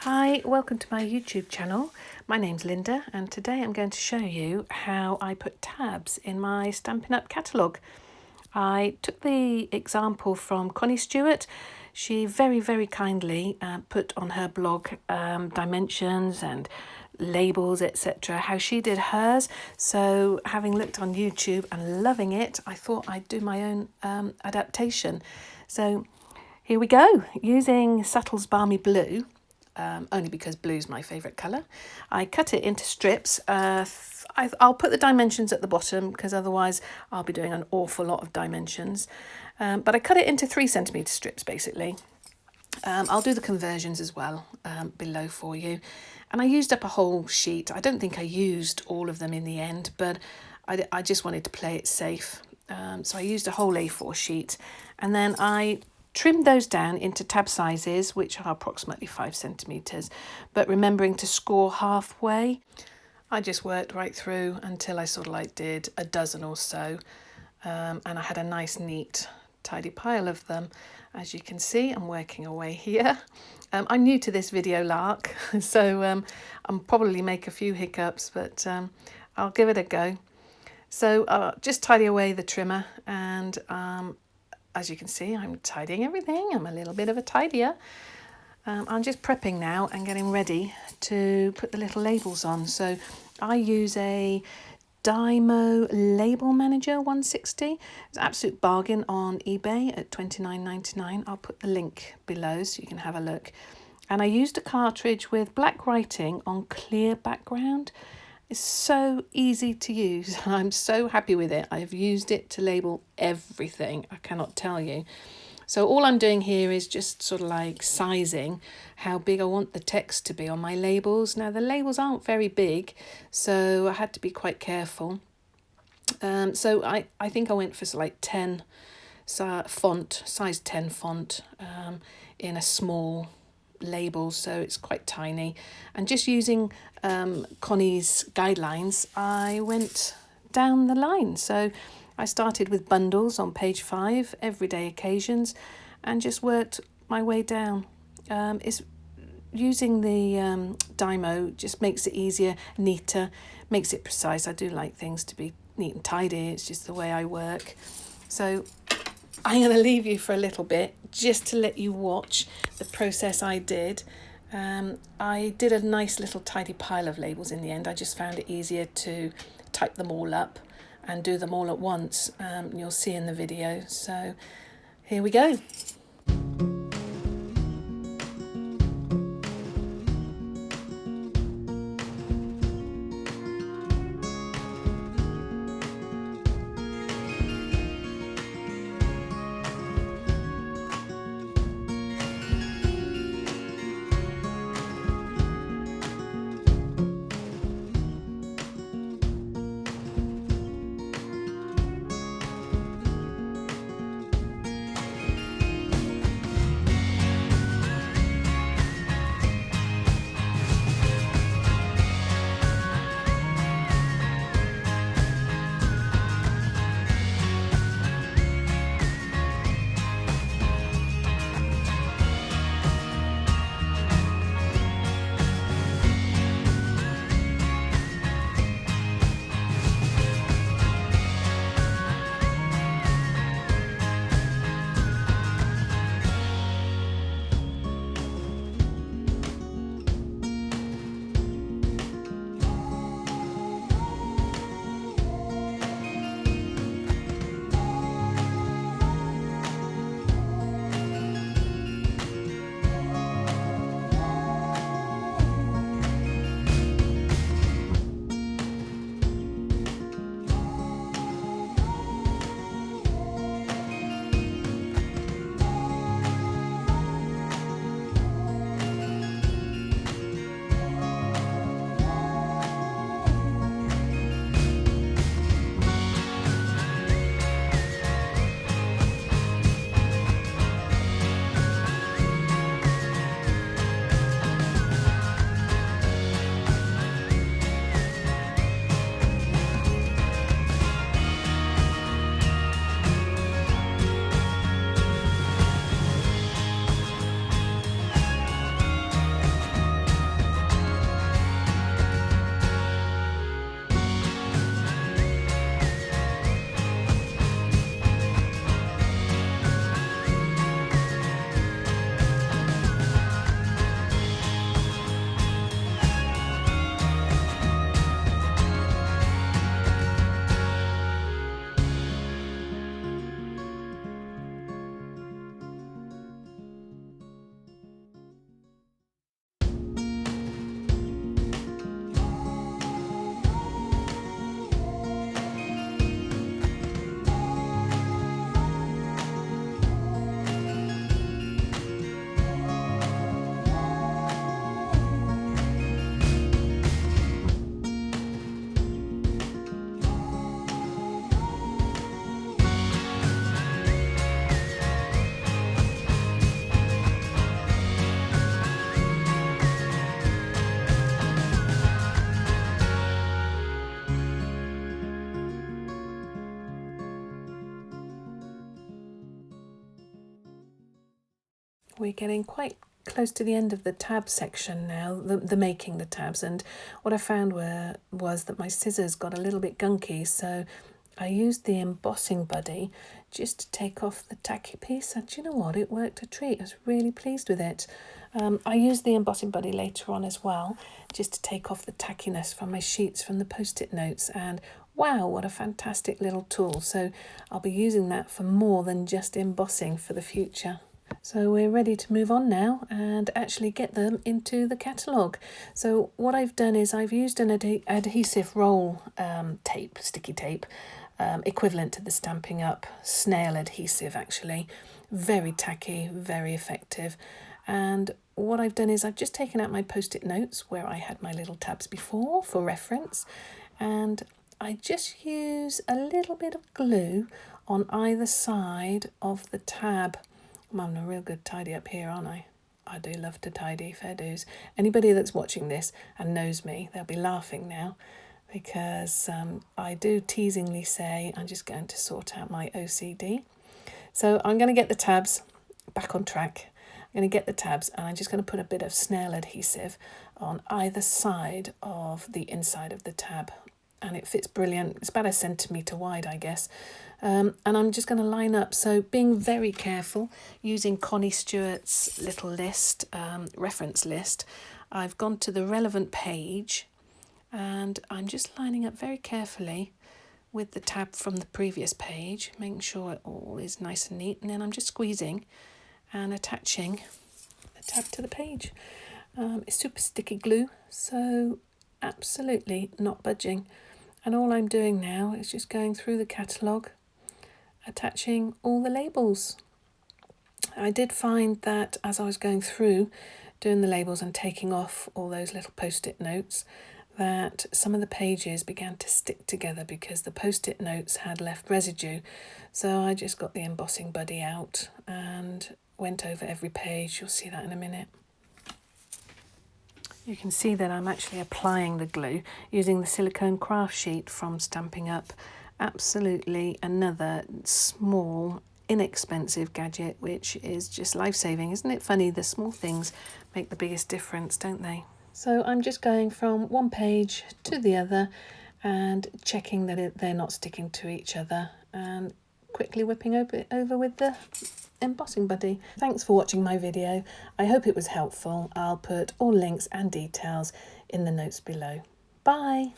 Hi, welcome to my YouTube channel. My name's Linda and today I'm going to show you how I put tabs in my Stampin' Up catalogue. I took the example from Connie Stewart. She very kindly put on her blog dimensions and labels, etc., how she did hers. So having looked on YouTube and loving it, I thought I'd do my own adaptation. So here we go, using Subtle's Balmy Blue. Only because blue's my favourite colour. I cut it into strips. I'll put the dimensions at the bottom because otherwise I'll be doing an awful lot of dimensions. But I cut it into 3cm strips basically. I'll do the conversions as well below for you. And I used up a whole sheet. I don't think I used all of them in the end, but I just wanted to play it safe. So I used a whole A4 sheet and then I trimmed those down into tab sizes, which are approximately 5cm, but remembering to score halfway. I just worked right through until I sort of like did a dozen or so, and I had a nice neat tidy pile of them. As you can see, I'm working away here. I'm new to this video lark, so I'll probably make a few hiccups, but I'll give it a go. So just tidy away the trimmer and as you can see, I'm tidying everything. I'm a little bit of a tidier. I'm just prepping now and getting ready to put the little labels on. So I use a Dymo Label Manager 160. It's an absolute bargain on eBay at $29.99. I'll put the link below so you can have a look. And I used a cartridge with black writing on clear background. It's so easy to use. I'm so happy with it. I've used it to label everything. I cannot tell you. So all I'm doing here is just sort of like sizing how big I want the text to be on my labels. Now the labels aren't very big, so I had to be quite careful. So I think I went for like 10 font, size 10 font in a small label, so it's quite tiny. And just using Connie's guidelines, I went down the line. So I started with bundles on page 5, everyday occasions, and just worked my way down. It's using the Dymo just makes it easier, neater, makes it precise. I do like things to be neat and tidy. It's just the way I work. So I'm going to leave you for a little bit just to let you watch the process I did. I did a nice little tidy pile of labels in the end. I just found it easier to type them all up and do them all at once. You'll see in the video. So here we go. we're getting quite close to the end of the tab section now, the making the tabs, and what I found was that my scissors got a little bit gunky, so I used the embossing buddy just to take off the tacky piece, and do you know what, it worked a treat. I was really pleased with it. I used the embossing buddy later on as well, just to take off the tackiness from my sheets from the post-it notes, and wow, what a fantastic little tool. So I'll be using that for more than just embossing for the future. So we're ready to move on now and actually get them into the catalogue. So what I've done is I've used an adhesive roll tape, sticky tape, equivalent to the Stampin' Up snail adhesive actually. Very tacky, very effective. And what I've done is I've just taken out my post-it notes where I had my little tabs before for reference, and I just use a little bit of glue on either side of the tab. I'm having a real good tidy up here, aren't I? I do love to tidy, fair dues. Anybody that's watching this and knows me, they'll be laughing now, because I do teasingly say I'm just going to sort out my OCD. So I'm going to get the tabs back on track. I'm going to get the tabs and I'm just going to put a bit of snail adhesive on either side of the inside of the tab. And it fits brilliant. It's about 1 centimetre wide, I guess. And I'm just going to line up. So being very careful, using Connie Stewart's little list, reference list, I've gone to the relevant page and I'm just lining up very carefully with the tab from the previous page, making sure it all is nice and neat. And then I'm just squeezing and attaching the tab to the page. It's super sticky glue, so absolutely not budging. And all I'm doing now is just going through the catalogue, attaching all the labels. I did find that as I was going through doing the labels and taking off all those little post-it notes, that some of the pages began to stick together because the post-it notes had left residue. So I just got the embossing buddy out and went over every page. You'll see that in a minute. You can see that I'm actually applying the glue using the silicone craft sheet from Stampin' Up. Absolutely another small, inexpensive gadget, which is just life-saving. Isn't it funny? The small things make the biggest difference, don't they? So I'm just going from one page to the other and checking that they're not sticking to each other, and quickly whipping over with the embossing buddy. Thanks for watching my video. I hope it was helpful. I'll put all links and details in the notes below. Bye!